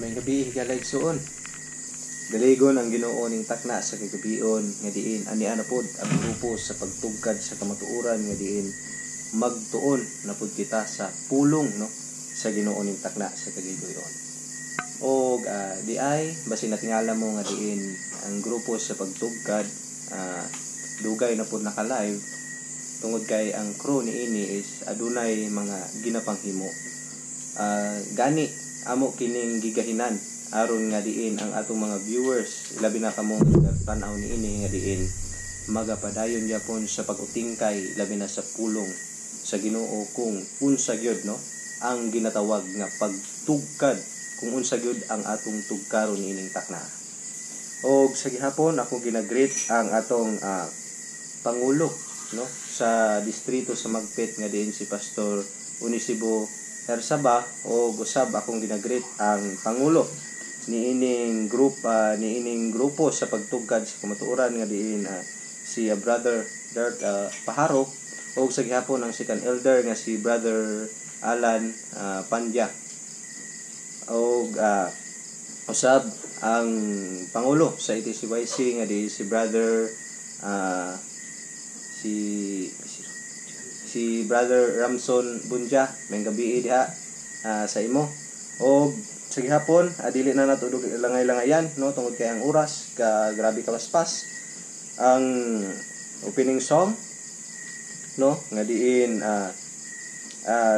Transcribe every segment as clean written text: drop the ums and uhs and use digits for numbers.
May gabi higalay suon. Daligon ang Ginoo ning takna sa kagabion nga diin ani ana pod ang grupo sa pagtugkad sa kamatuoran nga diin magtuon na pod kita sa pulong no sa Ginoo ning takna sa kagabion. Og di ay basin natingala mo nga diin ang grupo sa pagtugkad dugay na pod naka-live tungod kay ang crew niini is adunay mga ginapanghimo. Gani amo kining gigahinan aron nga diin ang atong mga viewers labi na kamo tan-aw niini nga diin magapadayon gyapon sa pag-utingkay labi na sa pulong sa Ginoo kung unsa gyud no ang ginatawag nga pagtugkad, kung unsa gyud ang atong tugkaron niining takna. Og sa gihapon ako ginagreet ang atong pangulo no sa distrito sa Magpet nga diin si Pastor Unisibo Hersaba o usab akong ginagreet ang pangulo niining grupo sa pagtugkad sa kamatuoran nga diin si Brother Dirt Paharok o sa gihapon ang second elder nga si Brother Alan Pandya o usab ang pangulo sa ITCYC nga di si Brother si Brother Ramson Bunja may gabi diha sa imo o sa gihapon dili na nato langay-langayan no tungod kay ang oras grabe kalaspas ang opening song no nga diin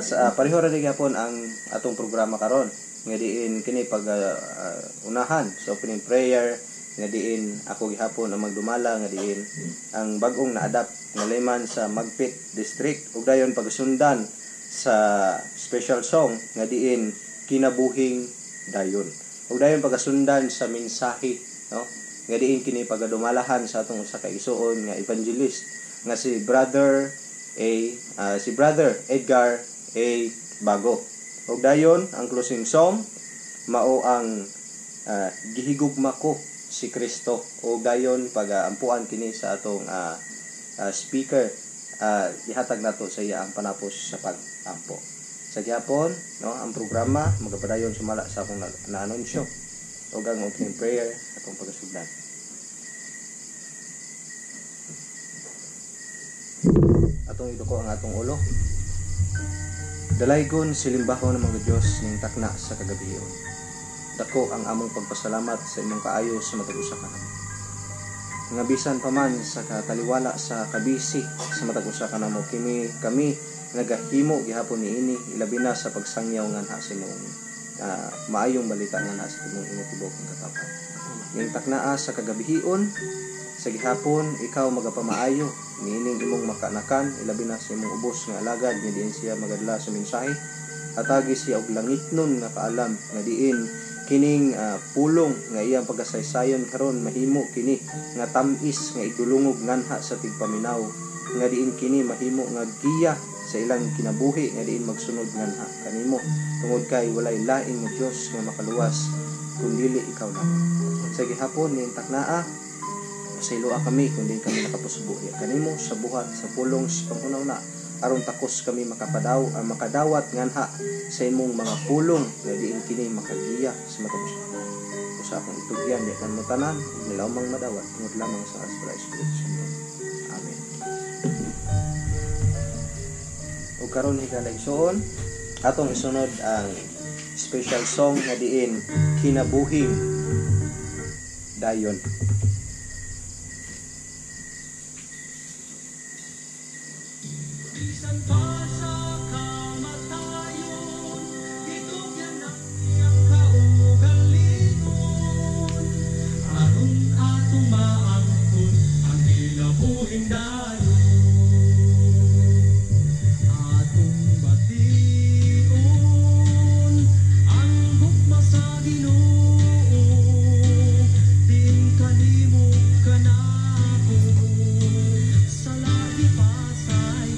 sa pareho ra gihapon ang atong programa karon nga diin kini pag unahan sa opening prayer nga diin ako gihapon ang magdumala nga diin ang bag-ong na-adapt nga layman sa Magpet District ug dayon pagsundan sa special song nga diin kinabuhing dayon ug dayon pagasundan sa mensahe no nga diin kini pagadumalahan sa atong usa ka igsoon nga evangelist nga si Brother Edgar A. Bago ug dayon ang closing song mao ang gihigugma ko si Kristo ug dayon pag-ampuan kini sa atong speaker ihatag nato sa iya ang panapos sa pag-ampo. Sa gihapon no ang programa magapadayon sumala sa akong na-anunsyo ug ang opening prayer atong pagasugdan. Atong iduko ang atong ulo. Dalaygon silimbahon ng mga Dios ning takna sa kagabion. Dako ang among pagpasalamat sa imong kaayo sa matag usa ka namo. Nga bisan pa man sa kataliwala sa kabisi sa matag usa ka namo kami nagahimo gihapon niini ilabi na sa pagsangyaw nganha sa imong maayong balita nganha sa imong inutibok ng katapang. Ning taknaa sa kagabihion sa gihapon ikaw magapamaayo niining imong makanakan ilabi na sa imong ubos nga alagad nga diin siya magadala sa mensahe hatagi siya og langitnon nga kaalam nga diin kining pulong nga iyang pagkasaysayon karon mahimo kini nga tamis nga idulungog nganha sa tigpaminaw nga diin kini mahimo nga giya sa ilang kinabuhi nga diin magsunod nganha kanimo tungod kay walay lain nga Dios nga makaluwas kundi ikaw lamang. Sa gihapon ning taknaa pasayloa kami kundi kami nakapusubo kanimo sa buhat sa pulong sa panghunahuna aron takos kami makadawat nganha sa imong mga pulong nga diin kini makagiya sa matapos sa akong itugyan di kan mo tanan nilamang madawat tungod lamang sa Espiritu Santo. Amen. O karon higalayson atong isunod ang special song nga diin kinabuhing dayon. Sa lahi pasay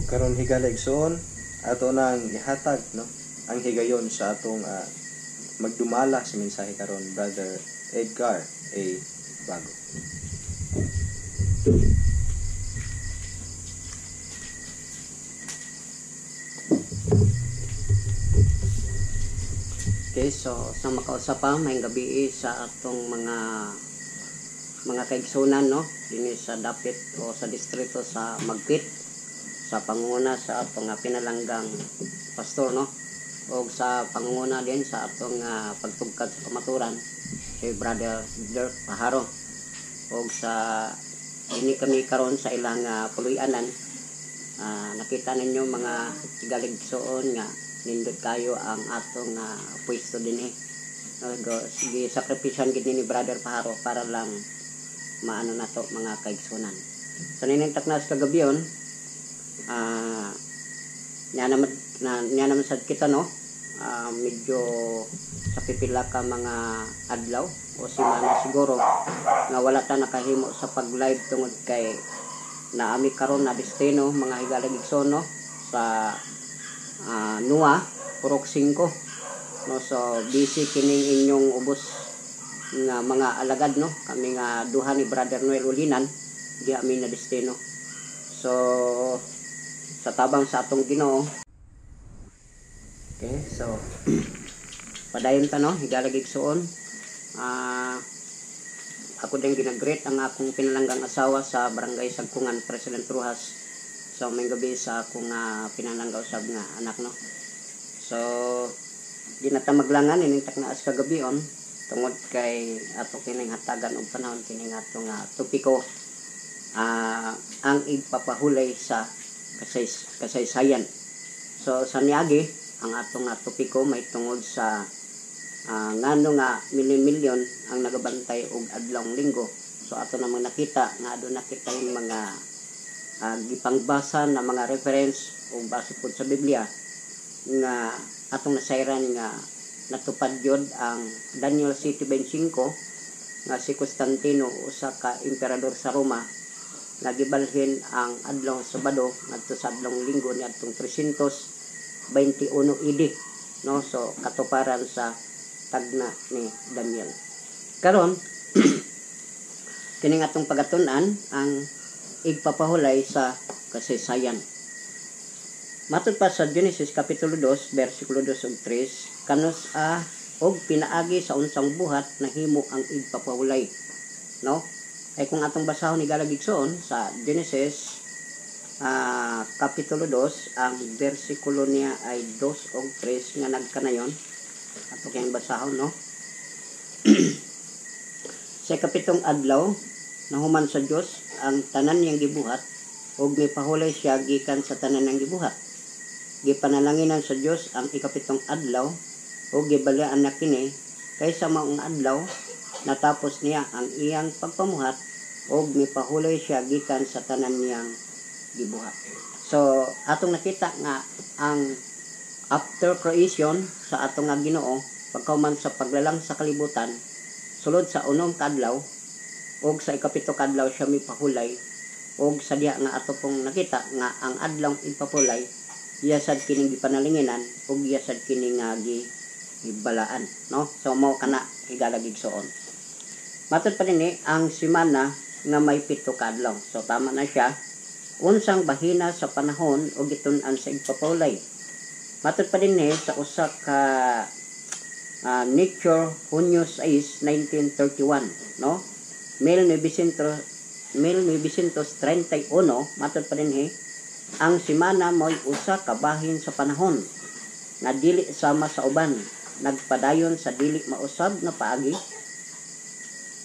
Karon higala igsoon ato nang ihatag no ang higayon sa atong magdumala sa mensahe karon, Brother Edgar A. Bago. Okay, so sa makausapang may gabi sa atong mga kaigsunan no dinhi sa dapit o sa distrito sa Magpit, sa pangunguna sa atong pinalanggang pastor no, o sa pangunguna din sa atong pagtugkad sa kamaturan si Brother Dirk Paharo, o sa ini kami karon sa ilang puluyanan. Nakita ninyo mga tigaligsoon nga nindot kayo ang atong pwesto din sige sakripisyan gid ni Brother Paharo para lang maano nato mga kaigsunan. So ninintak na sa kagabiyon nya naman sad kita no, medyo sa pipila ka mga adlaw o semana siguro nga wala ta nakahimo sa pag-live tungod kay naami karon na destino mga higalagigsoon no sa Nua Purok 5 no. So busy kining inyong ubos nga mga alagad no, kami nga duha ni Brother Noel Ulinan di amin na destino. So sa tabang sa atong Ginoo. Okay, so padayon ta no higalagigsoon. Ako din ginagreet ang akong pinalanggang asawa sa Barangay Sagkungan, President Rojas. So may gabi sa akong pinalangga usab nga anak no. So di na ta maglangan inintak na as kagabion tungod kay ato kining hatagan og panahon kining atong topiko ang igpapahulay sa kasaysayan. So sa niagi ang atong topiko may tungod sa ngano nga milyon ang nagabantay og adlawng linggo. So ato namang nakita nga adto nakita yung mga gipangbasa na mga reference o base pod sa Biblia nga atong nasayran nga natupad yun ang Daniel 7:25 nga si Constantino usa ka emperador sa Roma nagibalhin ang adlong Sabado ngadto sa adlong Linggo ni adtong 321 AD no. So katuparan sa tagna ni Daniel. Karon kining atong pagatun-an ang igpapahulay sa kasaysayan. Matud pa sa Genesis kapitulo 2 bersikulo 2 ug 3 kanus og pinaagi sa unsang buhat na himo ang igpapahulay, no? Ay kung atong basahon ni galagigsoon sa Genesis kapitulo 2, ang bersikulo niya ay 2 o 3 nga nagkanayon ato kayong basahon, no? Sa kapitong adlaw nahuman sa Dios ang tanan niyang gibuhat ug mipahulay siya gikan sa tanan niyang gibuhat. Gipanalanginan sa Dios ang ikapitong adlaw ug gibalaan na kini kaysa maong adlaw natapos niya ang iyang pagpamuhat ug mipahulay siya gikan sa tanan niyang gibuhat. So atong nakita nga ang after creation sa atong nga Ginoo pagkahuman sa paglalang sa kalibutan sulod sa unom kadlaw ug sa ikapito kadlaw siya mipahulay ug sa diha nga ato pong nakita nga ang adlaw ipapulay iyasad kining gipanalinginan ug iyasad kining nga gibalaan, no? So mao kana higalagigsoon. Matod pa dinhi ang semana nga may 7 ka adlaw. So tama na siya. Unsang bahina sa panahon o gitun-an sa igpapulay. Matod pa dinhi sa usa ka Nature Hunyo 6, 1931, no? 1931, matod pa dinhi ang semana mo'y usa ka bahin sa panahon nga dili sama sa uban, nagpadayon sa dili mausab na paagi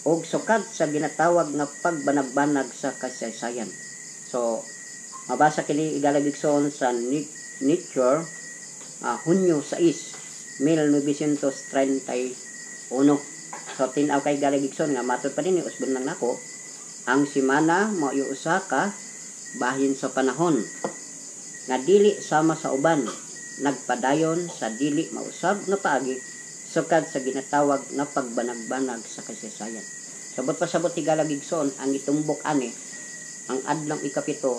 og sukad sa ginatawag nga pagbanag-banag sa kasaysayan. So mabasa kini igalagigsoon sa Nature Hunyo 6, 1931. So tinaw kay galagigsoon nga matod pa dinhi usbon lang nako ang semana mao usa ka bahin sa panahon nga dili sama sa uban, nagpadayon sa dili mausab na paagi sukad sa ginatawag nga pagbanag-banag sa kasaysayan. Sabot pa sabot ti galagigsoon ang itumbok ani ang adlaw ikapito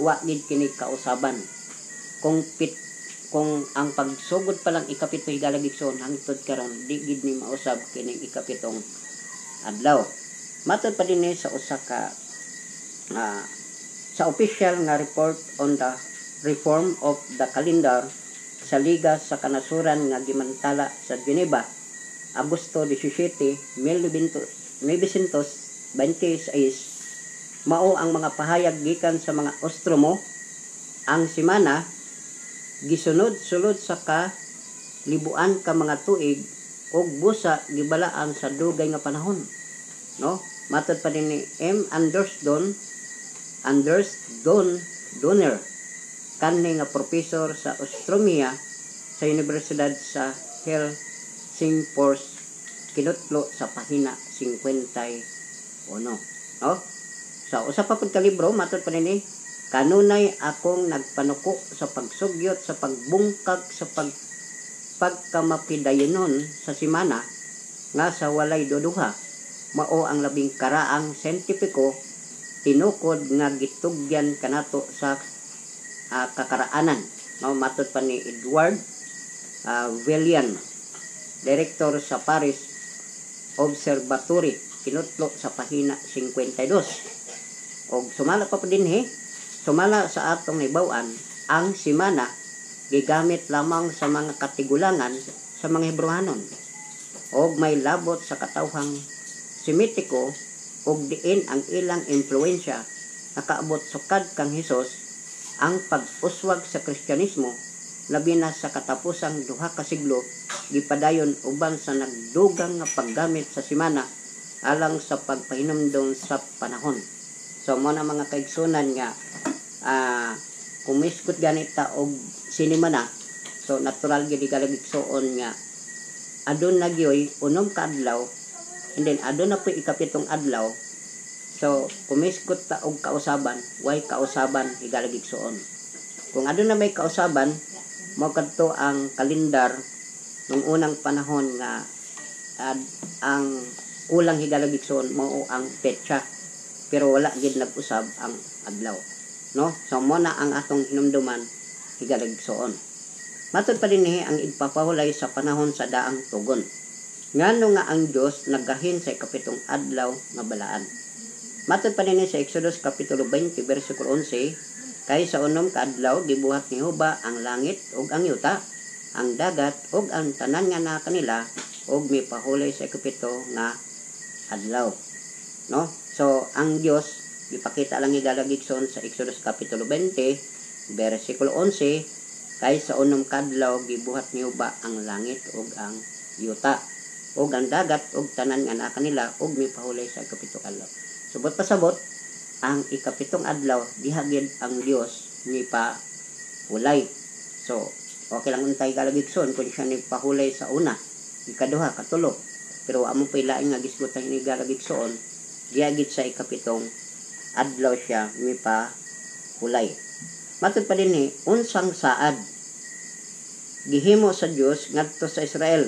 wa gid kini kausaban kung ang pagsugod pa lang ikapito higalagigsoon hangtod karon di gid ni mausab kining ikapitong adlaw. Matod pa dinhi sa usa ka sa official nga report on the reform of the calendar sa Liga sa Kanasuran nga gimantala sa Geneva Agosto 17, 1926, mao ang mga pahayag gikan sa mga astronomo. Ang semana gisunod-sulod sa libuan ka mga tuig ug busa gibalaan sa dugay nga panahon, no? Matod pa din ni M. Anders Donner, kanhi nga professor sa astronomiya sa Universidad sa Helsingfors, kinutlo sa pahina 51. No? Sa usa pa pud ka libro matod pa ni kanunay akong nagpanuko sa pagsugyot sa pagbungkag sa pagkamapidayonon sa semana nga sa walay duduha mao ang labing karaang siyentipiko tinukod nga gitugyan kanato sa kakaraanan, no? Matod pa ni Edward Villian, direktor sa Paris Observatory, kinutlo sa pahina 52. Og sumala pa dinhi, sumala sa atong hibaw-an ang semana gigamit lamang sa mga katigulangan sa mga Hebrewanon og may labot sa katawhang Semitiko ug diin ang ilang impluwensya nakaabot sukad kang Hesus ang pag-uswag sa Kristyanismo labi na sa katapusang 2 ka siglo gipadayon uban sa nagdugang nga paggamit sa semana alang sa pagpahinumdom sa panahon. So mo na mga kaigsunan nga kumiskot ganita og sinimana, so natural gid galagigsoon nga adun na gyoy unom ka adlaw and then adun na po ikapitong adlaw. So kumiskot ta og kausaban, way kausaban higalagigsoon. Kung adun na may kausaban, mao kadto ang kalendar nung unang panahon nga ang kulang higalagigsoon mao ang petsa, pero wala gid nag-usab ang adlaw, no? So mo na ang atong hinumduman higalagigsoon. Matod pa dinhi ang igpapahulay sa panahon sa daang tugon. Ngano nga ang Dios naggahin sa ikapitong adlaw nga balaan. Matod pa dinhi sa Exodus kapitulo 20 bersikulo 11, kay sa unom ka adlaw gibuhat ni Jehova ang langit ug ang yuta ang dagat ug ang tanan nga naa kanila ug mipahulay sa ikapito nga adlaw, no? So ang Dios gipakita lang igalagigson sa Exodus kapitulo 20 bersikulo 11 kay sa unom kadlaw gibuhat niyo ba ang langit ug ang yuta ug ang dagat ug tanan nga naa kanila ug mipahulay sa ikapito adlaw. Subot pasabot ang ikapitong adlaw diha gid ang Dios mipahulay. So okay lang untay galagigson kung siya nipahulay sa una, ikaduha, katulo. Pero amo pa ilaing nga gisgutan ni galagigson diha gid sa ikapitong adlaw siya mipahulay. Matod pa dinhi unsang saad gihimo sa Dios ngadto sa Israel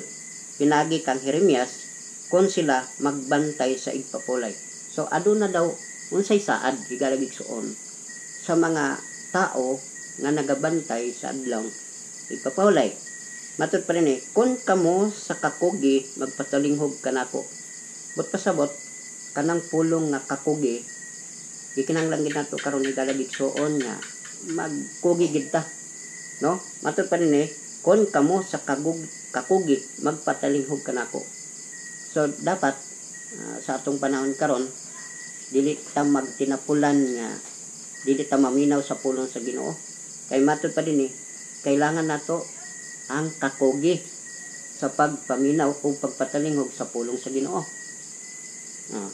pinagi kang Jeremias kon sila magbantay sa igpapulay. So aduna daw unsay saad gigalagigson sa mga tao nga nagabantay sa adlaw igpapulay. Matod pa dinhi kun kamo sa kakugi magpatalinghog kanako. But pasabot kanang pulong nga kakugi gikinahanglan gid nato karon igalagigson nga magkugi gid ta, no? Matod pa dinhi kun kamo sa kakugi magpatalinghog kanako. So dapat sa atong panahon karon dili ta magtinapulan nga dili ta maminaw sa pulong sa Ginoo. Kay matod pa dinhi kailangan nato ang kakugi sa pagpaminaw o pagpatalinghog sa pulong sa Ginoo.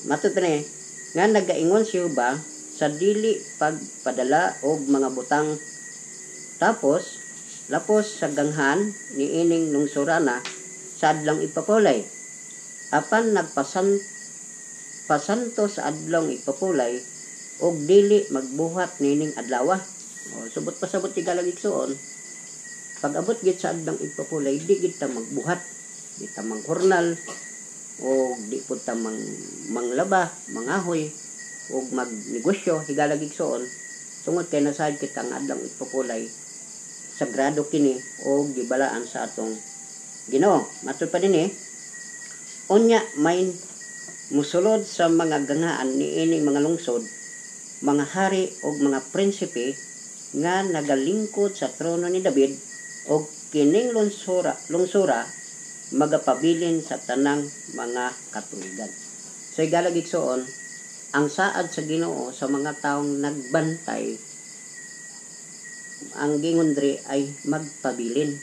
Matod pa dinhi nga nagaingon si Jehova sa dili pagpadala og mga butang tapos lapos sa ganghan niining lungsurana sa adlong ipapulay apan pasanto sa adlong ipapulay og dili magbuhat nining adlaw. Subot pasabot ti galagigson pag abot gid sa adlong ipapulay di gid ta magbuhat, di ta manghurnal o di pud ta manglaba, mangahoy o magnegosyo higalagigson tungod kay nasayod kita ang adlong ipapulay sagrado kini o gibalaan sa atong Ginoo. Matod pa dinhi unya may musulod sa mga gangaan niining mga lungsod mga hari o mga prinsipe nga nagalingkod sa trono ni David o kining lungsura magapabilin sa tanang mga katuigan. So igalagigson ang saad sa Ginoo sa mga taong nagbantay ang gingundri ay magpabilin,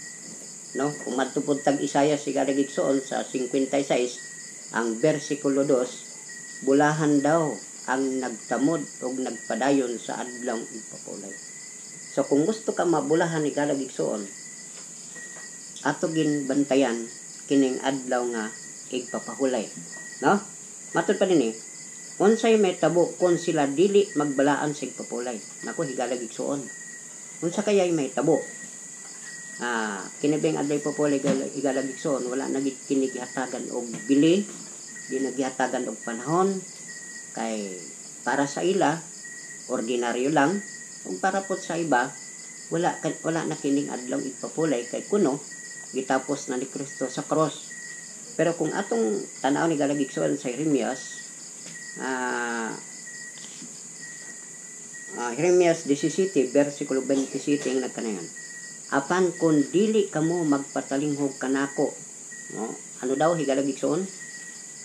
no? Kung matupod tag Isaiah igalagigson sa 56 ang bersikulo 2 bulahan daw ang nagtamod o nagpadayon sa adlong ipapulay. So kung gusto ka mabulahan igalagigson ato gin bantayan kining adlaw nga igpapahulay, no? Matod pa dinhi unsay may tabo kung sila dili magbalaan sa igpapulay. Nako higalagigson unsa kayay may tabo kinibeng adlaw ipapulay igalagigson wala na gid kini gihatagan og bili, di nagihatagan og panahon kay para sa ila ordinaryo lang ug para pod sa iba wala na kining adlaw igpapulay kay kuno gitapos na ni Kristo sa cross. Pero kung atong tanaw ni galagigson sa Jeremias Jeremias 17 bersikulo 27 ang nagkanayon apan kung dili kamo magpatalinghog kanako, no? Ano daw higalagigson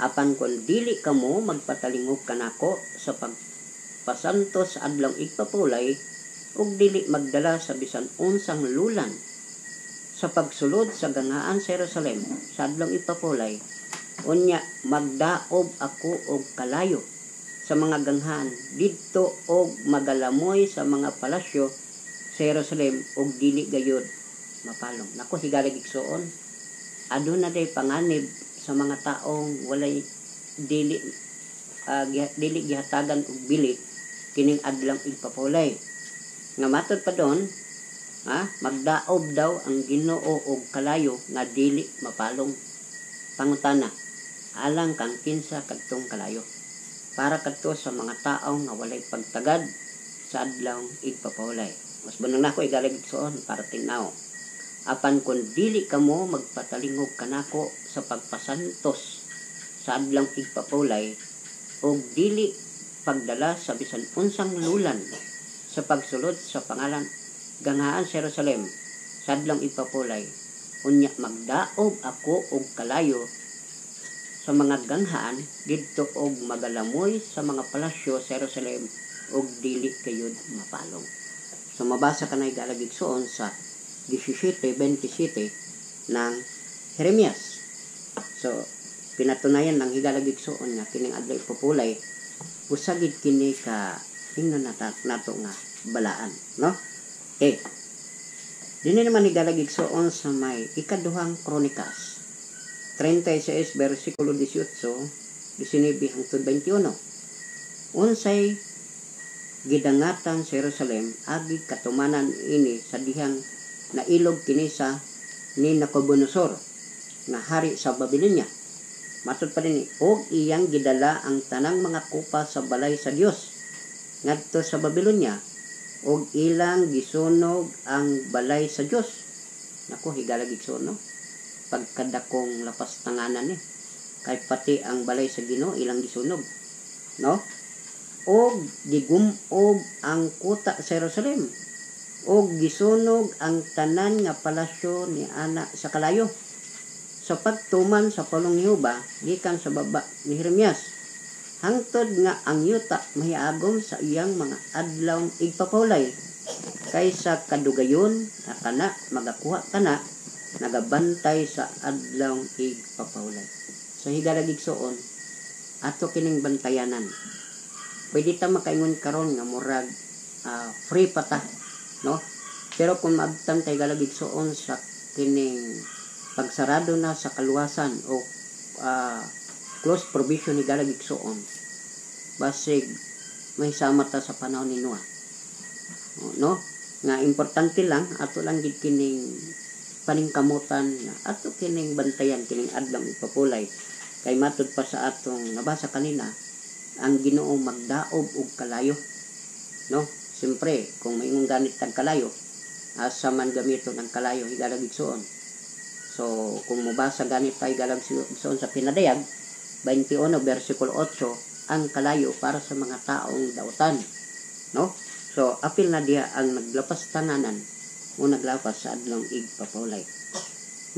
apan kung dili kamo magpatalinghog kanako sa pagpasanto sa adlong igpapulay ug dili magdala sa bisan unsang lulan sa pagsulod sa gangaan sa Jerusalem sa adlong ipapulay unya magdaob ako og kalayo sa mga ganghan didto og magalamoy sa mga palasyo sa Jerusalem og dili gayud mapalong. Nako higalagigson aduna day panganib sa mga taong walay dili gihatagan og bili kining adlong ipapulay nga matod pa don magdaob daw ang Ginoo og kalayo nga dili mapalong. Pangutana alang kang kinsa kadtong kalayo para kadto sa mga tao nga walay pagtagad sa adlaw igpapulay. Mas bunang nako igalagigson para tingnaw apan kung dili kamo magpatalinghog kanako sa pagpasantos sa adlaw igpapulay og dili pagdala sa bisan unsang lulan sa pagsulod sa pangalan ganhaan sa Jerusalem sa adlong ipapulay unya magdaog ako og kalayo sa mga ganghaan didto og magalamoy sa mga palasyo sa Jerusalem og dili kayod mapalong. So mabasa kanay galagigsoon sa 17:27 ng Jeremias. So pinatunayan ng higalagigsoon nga kining adlaw ipupulay usagid kini ka ingnon nato nga balaan, no? Okay. Dini naman higalagigsoon sa may ikaduhang Kronikas 36 versikulo 18 19 hangtod 21. Unsay gidangatan sa Jerusalem agi katumanan ini sa dihang nailog kini sa ni Nabucodonosor nga hari sa Babilonia. Matod pa din og iyang gidala ang tanang mga kupa sa balay sa Dios ngadto sa Babilonia og ilang gisunog ang balay sa Dios. Nako higalagigsoon, no? Pagkadakong lapas tanganan ni kay pati ang balay sa Ginoo ilang gisunog, no? Og gigumob ang kuta sa Jerusalem og gisunog ang tanan nga palasyo ni ana sa kalayo sa pagtuman sa pulong ni Jehova gikan sa baba ni Jeremias hangtod nga ang yuta mahiagom sa iyang mga adlaw igpapawlay kaysa kadugayon na kana magakuha kana nagabantay sa adlaw igpapawlay. So higalagigsoon ato kining bantayanan. Pwede ta makaingon karon nga murag free pata, no? Pero kung maabtan tay galagigsoon sa kining pagsarado na sa kaluwasan o close provision ni galagigsoon basig may sama ta sa panahon ni Noah, no? Nga importante lang ato lang gid kining paningkamutan ato kining bantayan kining adlaw ipapulay kay matud pa sa atong nabasa kanina ang Ginoo magdaob og kalayo, no? Siyempre kung maingong ganit tag kalayo asa man gamiton ang kalayo higalagigsoon. So kung mabasa ganit tay galagigsoon sa pinadayag 21 versikulo 8 ang kalayo para sa mga taong dautan, no? So apil na diha ang naglapas tananan o naglapas sa adlaw igpapawlay.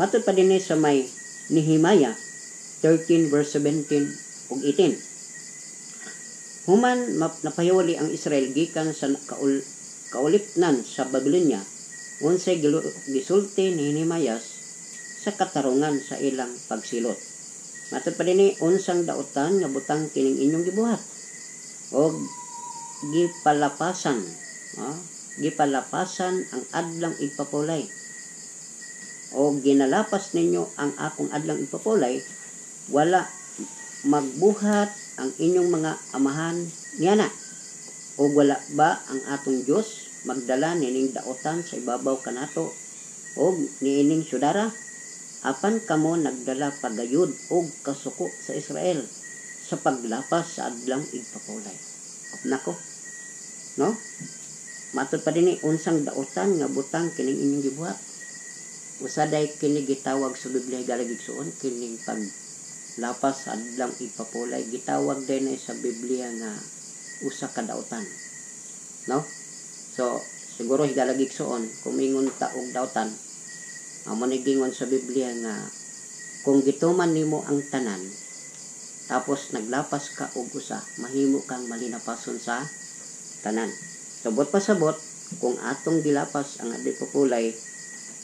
Matod pa dinhi sa may Nehemiah 13 verse 17 ug 18. Human napahiwali ang Israel gikan sa kaulipnan sa Babilonia unsay gisulti ni Nehemias sa katarungan sa ilang pagsilot. Matod pa dinhi unsang dautan nga butang kining inyong gibuhat og gipalapasan ang adlang igpapulay o ginalapas ninyo ang akong adlang igpapulay wala magbuhat ang inyong mga amahan niana o wala ba ang atong Dios magdala nining dautan sa ibabaw kanato o niining syudara apan kamo nagdala pagayud og kasuko sa Israel sa paglapas sa adlang igpapulay. Nako, no? Matod pa dinhi unsang dautan nga butang kining inyong gibuhat. Usaday kini gitawag sa Biblia galagigsoon kining paglapas sa adlang igpapulay gitawag din sa Biblia nga usa ka dautan. No? So siguro higalagigsoon kumingon ta og dautan amo ni gingon sa Biblia nga kung gituman nimo ang tanan tapos naglapas ka og usa mahimo kang malinapason sa tanan. Sabot pasabot kung atong gilapas ang adlaw igpapulay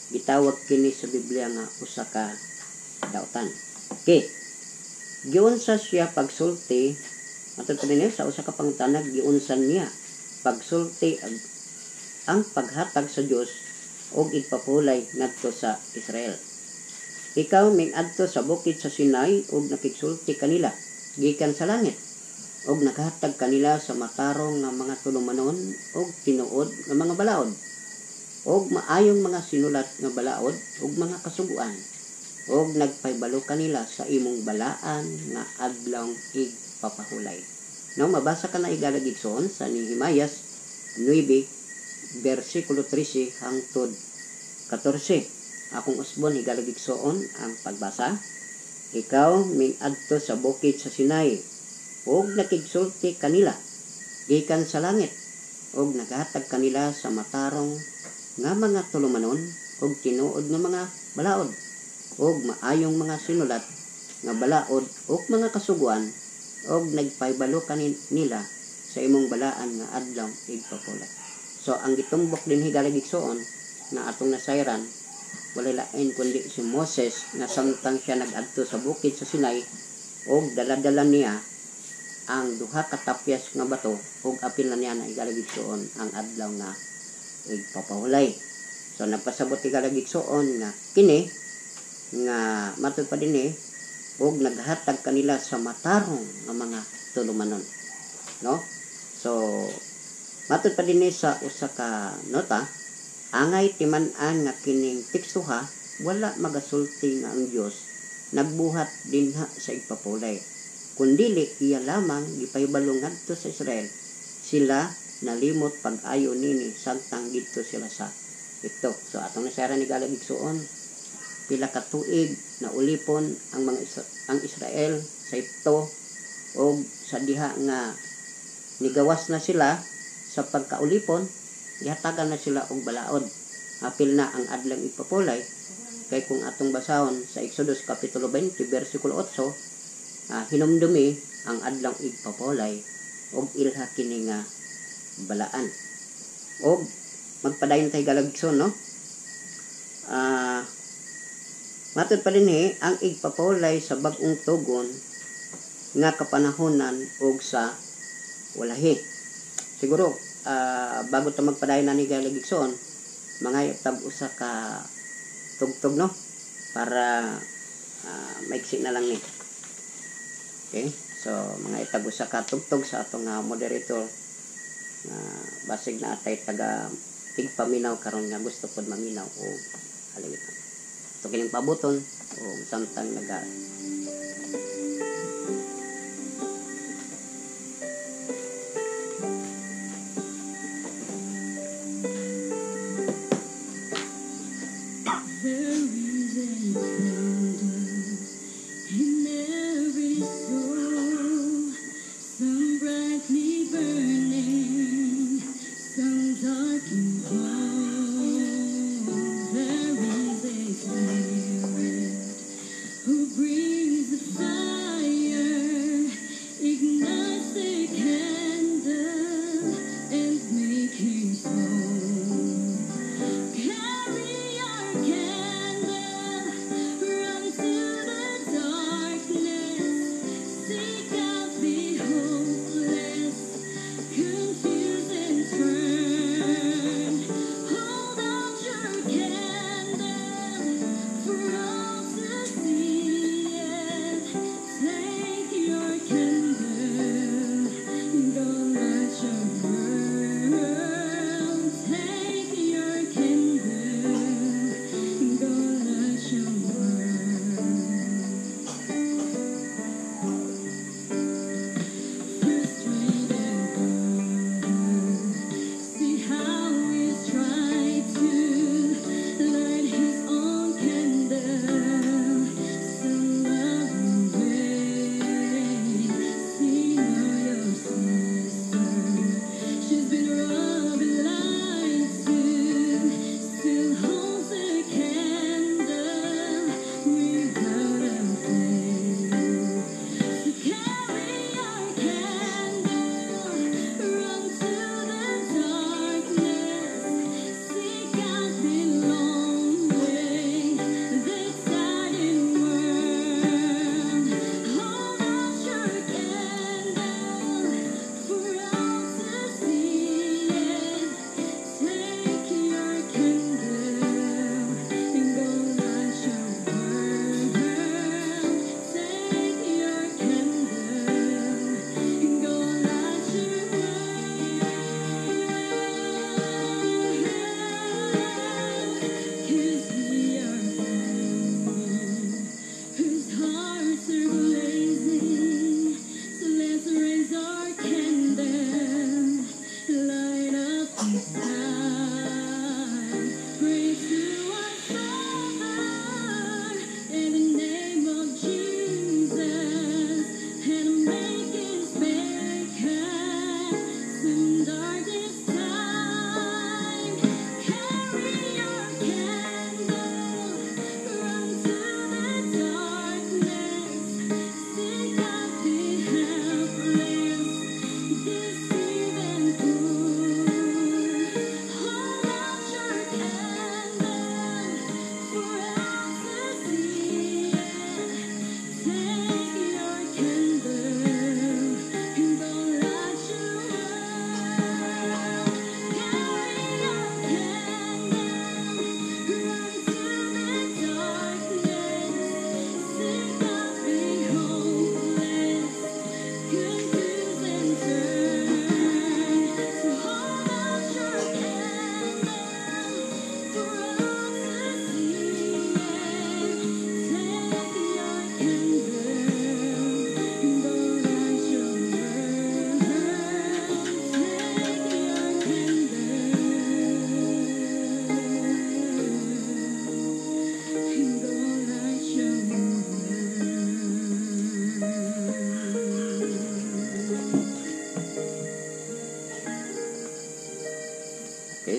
gitawag kini sa Biblia nga usa ka dautan. Okay. Giunsa siya pagsulti matod pa dinhi sa usa ka pangtanag giunsan niya pagsulti ang paghatag sa Dios og igpapulay ngadto sa Israel. Ikaw miadto sa bukid sa Sinai og nakigsulti kanila gikan sa langit og naghatag kanila sa matarong nga mga tulumanon og tinuod nga mga balaod og maayong mga sinulat nga balaod og mga kasuguan og nagpaybalo kanila sa imong balaan nga adlaw igpapahulay. Now mabasa ka na igalagigsoon sa Nehemias 9 versikulo 13 hangtod 14. Akong usbon higalagigsoon ang pagbasa. Ikaw miadto sa bukid sa Sinai og nakigsulti kanila gikan sa langit og naghatag kanila sa matarong nga mga tulumanon og tinuod nga mga balaod ug maayong mga sinulat nga balaod ug mga kasuguan ug nagpaybalo nila sa imong balaan nga adlaw igpapulay. So ang gitumbok din higaligigsoon na atong nasayran wala lain kundi si Moses nga samtang siya nag-adto sa bukid sa Sinai ug dala-dala niya ang duha ka tapyas nga bato ug apil na niya na higaligigsoon ang adlaw nga igpapahulay. So nagpasabot higaligigsoon nga kini nga matud pa dinhi ug naghatag kanila sa matarong nga mga tulumanon, no? So matud pa dinhi sa usa ka nota, angay timan-an nga kining tekstuha wala magasulti nga ang Dios nagbuhat dinha sa igpapulay, kundili iya lamang gipahibalo ngadto sa Israel sila nalimot pag-ayo nini samtang didto sila sa ito. So atong nasayran ni galigigsoon pila ka tuig na ulipon ang Israel sa ito o sa diha nga nigawas na sila sa pagkaulipon, ihatagan na sila og balaod. Apil na ang adlang igpapulay kay kung atong basahon sa Exodus kapitulo 20 bersikulo 8, hinumdumi ang adlang igpapulay og ilha kini nga balaan. Og magpadayon tay galagson, no? Matod pa dinhi ang igpapulay sa bag-ong tugon nga kapanahonan og sa walahi. Siguro bago ta magpadayon na ni galigson, mga tab usa ka tugtog, no, para maiksi na lang ni. Okay, so mga itag usa ka tugtog sa atong moderator basig na atay taga tigpaminaw karon nga gusto pod maminaw o halawit. So kining pabuton o samtang naga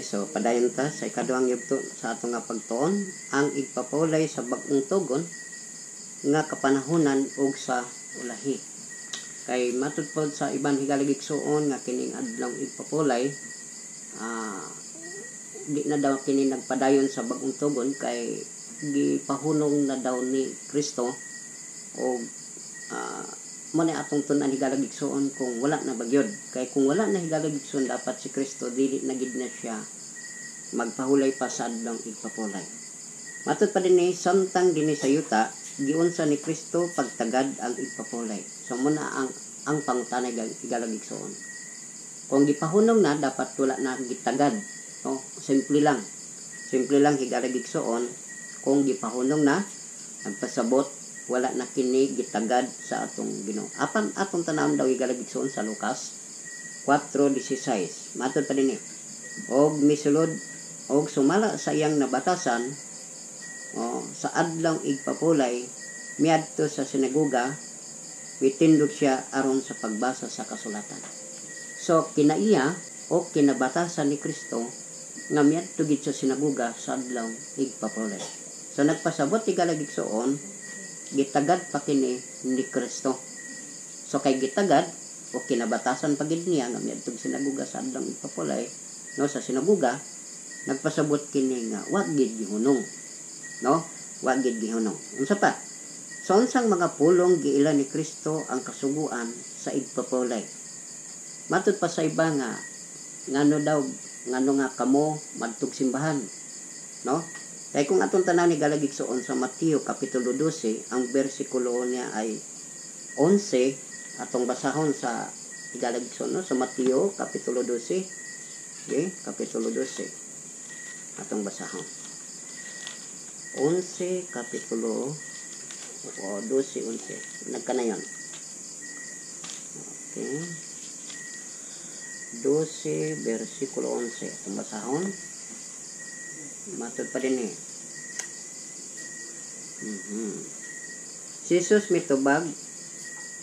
so padayon ta sa ikaduhang yugto sa ato nga pagtuon ang igpapulay sa bag-ong tugon nga kapanahonan ug sa ulahi. Kay matud pod sa iban higaligigsuon nga kining adlaw igpapulay di na daw kini nagpadayon sa bag-ong tugon kay gipahunong na daw ni Kristo o mo na atong tunan higaligigsuon kung wala na bagyod. Kay kung wala na higaligigsuon dapat si Kristo dili na gid na siya magpahulay pa sa adlaw igpapulay. Matud pa dinhi samtang dinhi sa yuta giunsa ni Kristo pagtagad ang igpapulay. So muna ang pangutanay higaligigsuon. Kung gipahunong na dapat wala na gitagad. No, simple lang higaligigsuon kung gipahunong na nagpasabot wala na kini gitagad sa atong Ginoo. Apan atong tanawon daw higaligigsuon sa Lucas 4:16. Matud pa dinhi. Og misulod og sumala sa iyang nabatasan sa adlaw igpapulay miadto sa sinagoga mitindog siya aron sa pagbasa sa kasulatan. So kinaiya o kinabatasan ni Kristo nga miadto gid sa sinagoga sa adlaw igpapulay. So nagpasabot higaligigsuon gitagad pa kini ni Kristo. So kay gitagad o kinabatasan pa gid niya nga miadto sa sinagoga sa adlaw igpapulay, no, sa sinagoga nagpasabot kini nga wa gid gihunong, no, wa gid gihunong. Unsa pa? So unsang mga pulong giila ni Kristo ang kasuguan sa igpapulay? Matud pa sa iba nga ngano nga kamo madtog simbahan, no? Kaya kung atong tanaw ni higaligigsuon sa Mateo kapitulo 12, ang bersikulo niya ay 11, atong basahon sa higaligigsuon, no? Sa Mateo kapitulo 12, okay? Kapitulo 12, atong basahon. 11 kapitulo 12, 11. Nagkana yon. Okay. 12 bersikulo 11 atong basahon. Matud pa din Si Jesus mitubag,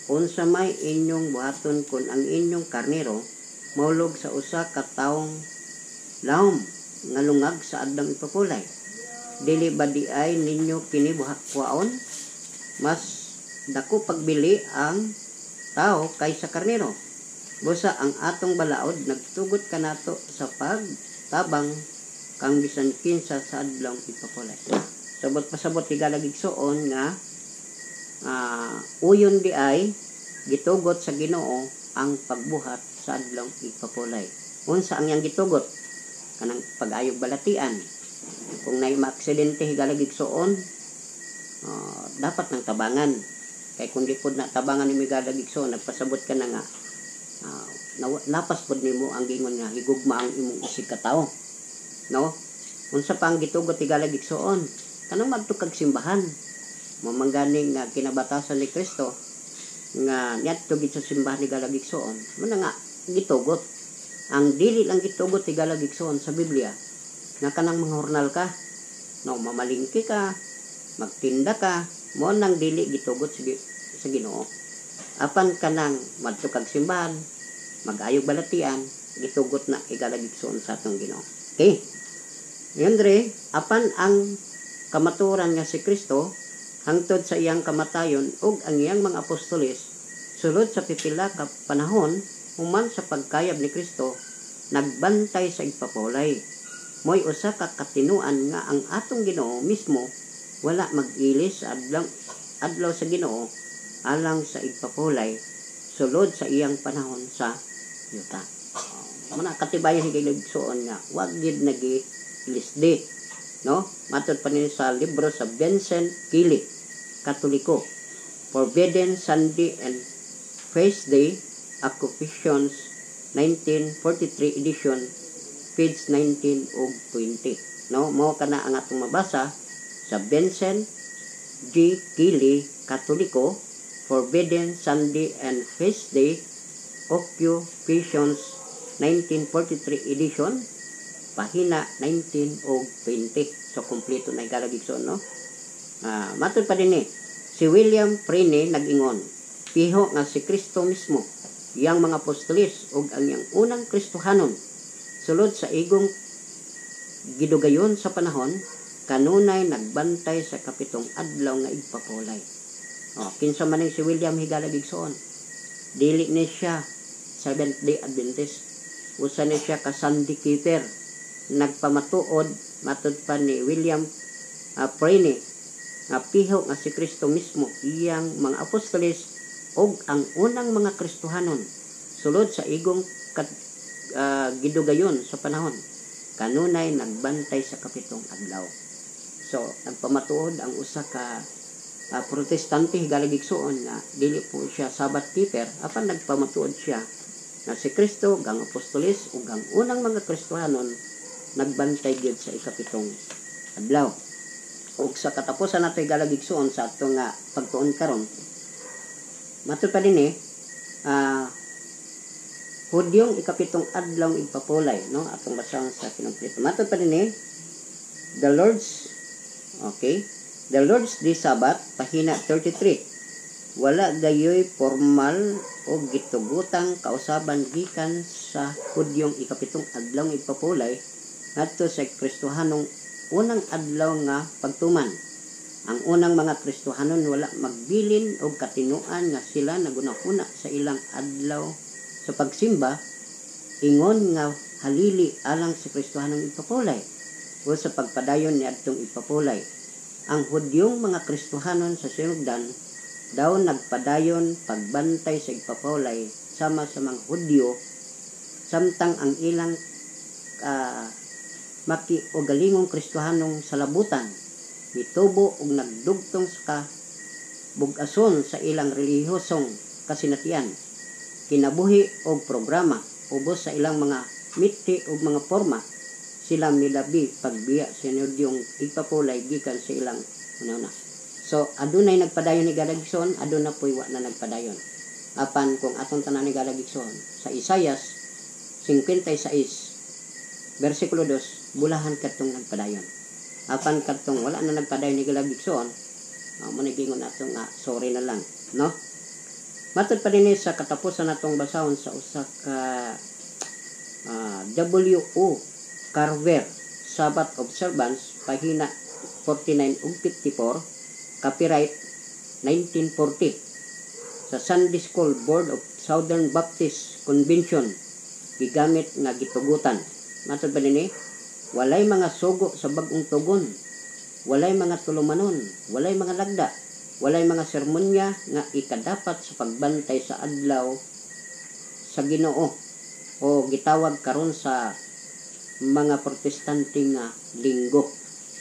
unsa may inyong buhaton kun ang inyong karnero maulog sa usa ka tawong lahom nga lungag sa adlaw ipapulay. Dili ba di ay ninyo kini buhaton? Mas dako pagbili ang tao kaysa karnero. Busa ang atong balaod nagtugot kanato sa pagtabang kang bisan kinsa sa adlaw ipapulay. Sabot pasabot higaligigsuon nga uyon di ay gitugot sa Ginoo ang pagbuhat sa adlaw ipapulay. Unsa ang yang gitugot? Kanang pag-ayog balatian. Kung nay maaksidente higaligigsuon, dapat nang tabangan. Kay kung di pod na tabangan ni higaligigsuon, nagpasabot ka na nga lapas pod nimo ang gingon nga higugma ang imong isig ka tawo. No? Unsa pa ang gitugot higaligigsuon? Kanang magtukag simbahan. Mamangganing nga kinabatasan ni Kristo nga niadto gid sa simbahan higaligigsuon. Muna nga gitugot. Ang dili lang gitugot higaligigsuon sa Biblia nga kanang manghurnal ka, no, mamalingki ka, magtinda ka, mo nang dili gitugot sa Ginoo. Apan kanang magtukag simbahan, mag-ayog balatian, gitugot na higaligigsuon sa atong Ginoo. Okay? Yandre, apan ang kamaturan nga si Kristo hangtod sa iyang kamatayon ug ang iyang mga apostoles sulod sa pipila ka panahon human sa pagkayab ni Kristo nagbantay sa igpapulay. Mo'y usa ka katinuan nga ang atong Ginoo mismo wala mag-ilis sa adlaw sa Ginoo alang sa igpapulay sulod sa iyang panahon sa yuta. Muna katibayan higaligigsuon nga wag gid lisdi, no? Matud pa nini sa libro sa Vincent Kili, Katoliko, Forbidden Sunday and Feast Day Occupations 1943 edition, page 19 ug 20. No, mao kana ang atong mabasa sa Vincent G. Kili, Katoliko, Forbidden Sunday and Feast Day Occupations 1943 edition, pahina 19 o 20. So kompleto na higaligigsuon, no? Matud pa din si William Prene nag-ingon, piho nga si Kristo mismo, iyang mga apostoles ug ang iyang unang Kristohanon sulod sa igong gidugayon sa panahon, kanunay nagbantay sa kapitong adlaw nga igpapulay. Kinsa man si William Higala Gigsoon, dili ni siya Seventh-day Adventist, usa ni siya ka Sunday keeper. Nagpamatuod matud pa ni William Prene nga piho nga si Kristo mismo iyang mga apostoles og ang unang mga Kristohanon sulod sa igong gidugayon sa panahon, kanunay nagbantay sa kapitong adlaw. So nagpamatuod ang usa ka protestante Higala Gigsoon nga dili po siya Sabbath keeper, apan nagpamatuod siya na si Kristo gang apostoles ug ang unang mga Kristohanon nagbantay gyud sa ikapitong adlaw. Ug sa katapusan nato Higala Gigsoon sa ato nga pagtuon karon, matud pa dinhi Hudyong ikapitong adlaw igpapulay, no? Atong basahon sa kinumpleto. Matud pa dinhi, the Lord's Day Sabbath, pahina 33. Wala gayoy formal o gitugutang kausaban gikan sa hudyong ikapitong adlaw igpapulay ngadto sa Kristohanong unang adlaw nga pagtuman. Ang unang mga Kristohanon wala magbilin og katinuan nga sila nagunahuna sa ilang adlaw sa pagsimba, ingon nga halili alang sa Kristohanong ipapulay o sa pagpadayon ni adtong ipapulay. Ang hudyong mga Kristohanon sa sinugdan daw nagpadayon pagbantay sa ipapulay sama sa mga Hudyo, samtang ang ilang makiugalingong Kristohanong salabutan mitubo og nagdugtong sa bugason sa ilang relihiyosong kasinatian, kinabuhi o programa, ubos sa ilang mga miti o mga forma, sila milabi pagbiya sa hudyong ipapulay gikan sa ilang una-una. So adunay nagpadayon ni Higala Gigsoon, aduna po'y wa na nagpadayon. Apan kung atong tanan ni Higala Gigsoon sa Isaias 56 versikulo 2, bulahan katong nagpadayon. Apan katong wala na nagpadayon ni Higala Gigsoon, manigingon nato nga sorry na lang, no? Matud pa dinhi sa katapusan natong basahon sa usa ka W.O. Carver Sabbath Observance, pahina 49 ug 54, copyright 1940 sa Sunday School Board of Southern Baptist Convention, gigamit nga gitugutan. Matud pa dinhi, walay mga sugo sa bag-ong tugon, walay mga tulumanon, walay mga lagda, walay mga sermonya nga ikadapat sa pagbantay sa adlaw sa Ginoo o gitawag karon sa mga protestante nga linggo.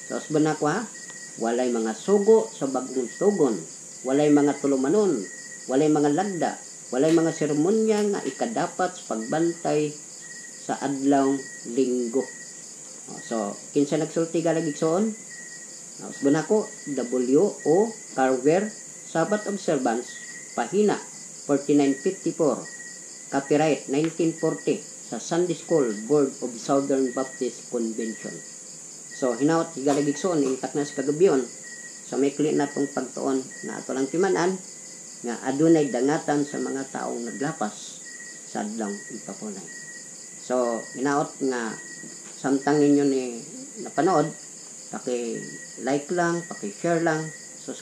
So asban ako walay mga sugo sa bag-ong tugon, walay mga tulumanon, walay mga lagda, walay mga sermonya nga ikadapat sa pagbantay sa adlaw linggo. So kinsa nagsulti Higala Gigsoon? Asban ako, W.O. Carver Sabbath Observance, pahina 4954, copyright 1940 sa Sunday School Board of Southern Baptist Convention. So hinaut Higala Gigsoon intak na sa kagabion sa maikli natong pagtuon na ato lang timan-an nga adunay dangatan sa mga taong naglapas sa adlaw ipapulay. So hinaut nga samtang ninyo ni napanood, paki-like lang, paki-share lang, so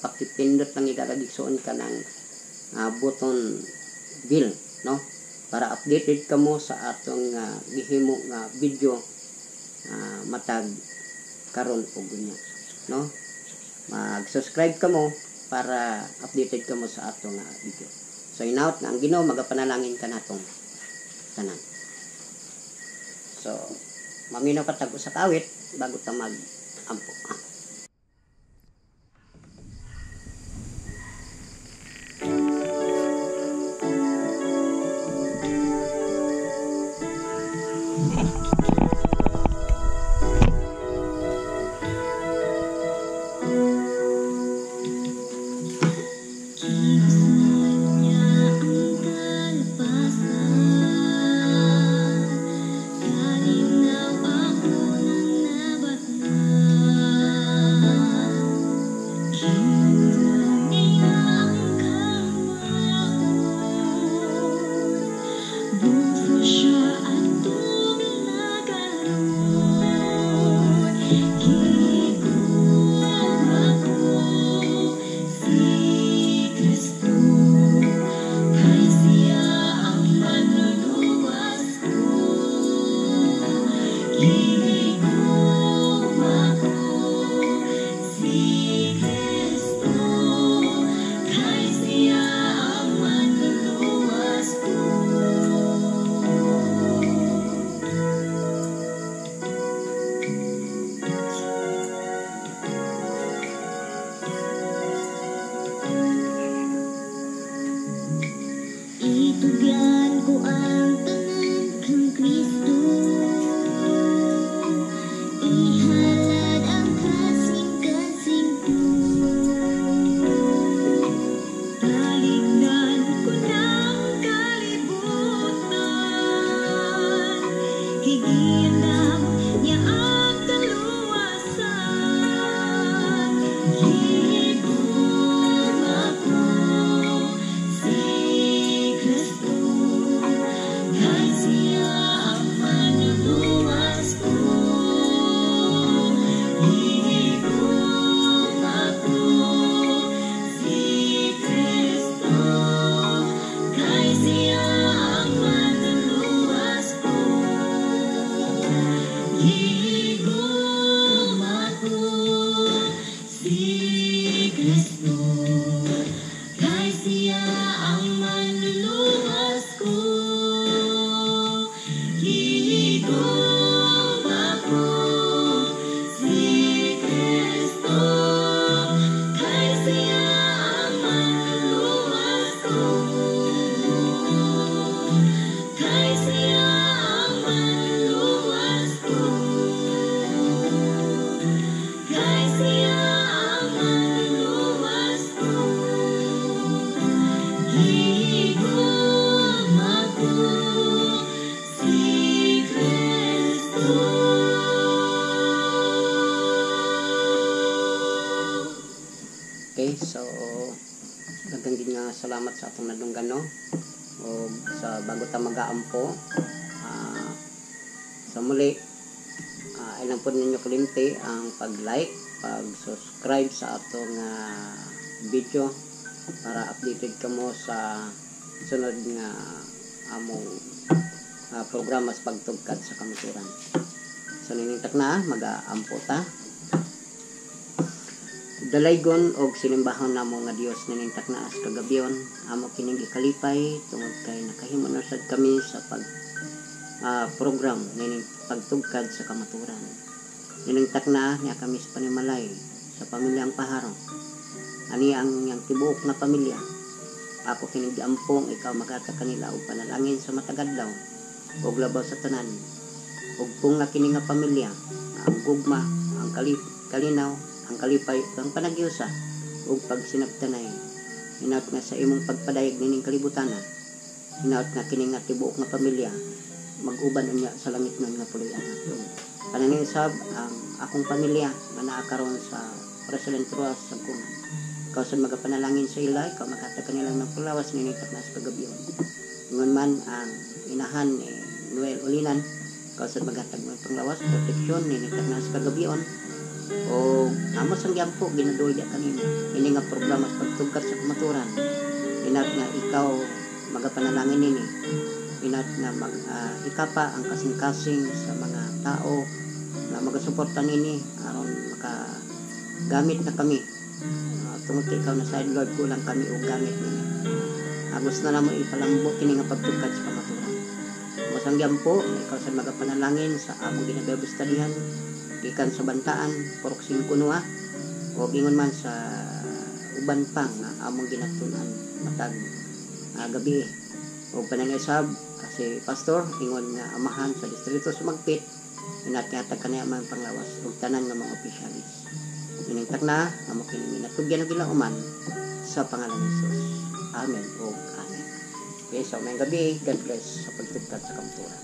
paki-pindot lang Higala Gigsoon ka ng button bell, no? Para updated ka mo sa atong gihimo nga video matag karon og gunya, no? Mag-subscribe ka mo para updated ka mo sa atong video. So inaut nga ang Ginoo magapanalangin ka natong tanan. So maminaw ka tag usa ka awit bago ta mag-ampo. Kalinaw ako ng nabatnan. Okay, so daghang gid nga salamat sa atong nadunggan no. O sa bago ta mag-aampo, sa muli, ilang po ninyo kalimti ang pag-like, pag-subscribe sa atong video para updated kamo sa sunod nga among programa sa pagtugkad sa kamaturan. So niningtak na mag-aampo ta. Dalaygon og sinimbahon namo nga Dios niningtak na as kagabion amo kining gikalipay tungod kay nakahimo na sad kami sa pag program nining pagtugkad sa kamaturan. Niningtak na niya kami sa panimalay sa pamilyang Paharong. Ani ang yang tibuok na pamilya. Ako kining giampong ikaw maghatag kanila og panalangin sa matag adlaw og labaw sa tanan. Ug kung nga kini nga pamilya ang gugma, ang kalinaw, ang kalipay, ang panagyosa ug pagsinabtanay hinaut nga sa imong pagpadayag nining kalibutan hinaut nga kini nga tibuok nga pamilya mag-uban unya sa langit nan nga puloy panangin sab ang akong pamilya nga naa karon sa President Ruas sa Kungan ikaw sa magapanalangin sa ila ikaw maghatag kanila ng pulawas nining taknas kagabion ngon man ang inahan ni Noel Ulinan ikaw sa maghatag ng panglawas proteksyon nining taknas kagabion o amos ang gyampo ginadulya kanina ini nga programa sa pagtugkad sa kamaturan inat nga ikaw magapanalangin nini inat nga ikapa ang kasing-kasing sa mga tao na magasuporta nini aron makagamit na kami tungod kay ikaw na side Lord kulang kami og gamit nini agos na namo ipalambo kini nga pagtugkad sa kamaturan amos ang gyampo ikaw sa magapanalangin sa among ginagabustadihan gikan sa bantaan porok 5 nuwa o gingon man sa uban pang among ginatunan matag gabi o panangisab kasi pastor ingon nga amahan sa distrito sa Magpit inat-atag kaniya man panglawas ug tanan nga mga opisyalis iningtak na amo kini natugyan og ilauman sa pangalan ni Jesus amen o amen. Okay, so may gabi God bless sa pagtugkad sa kamaturan.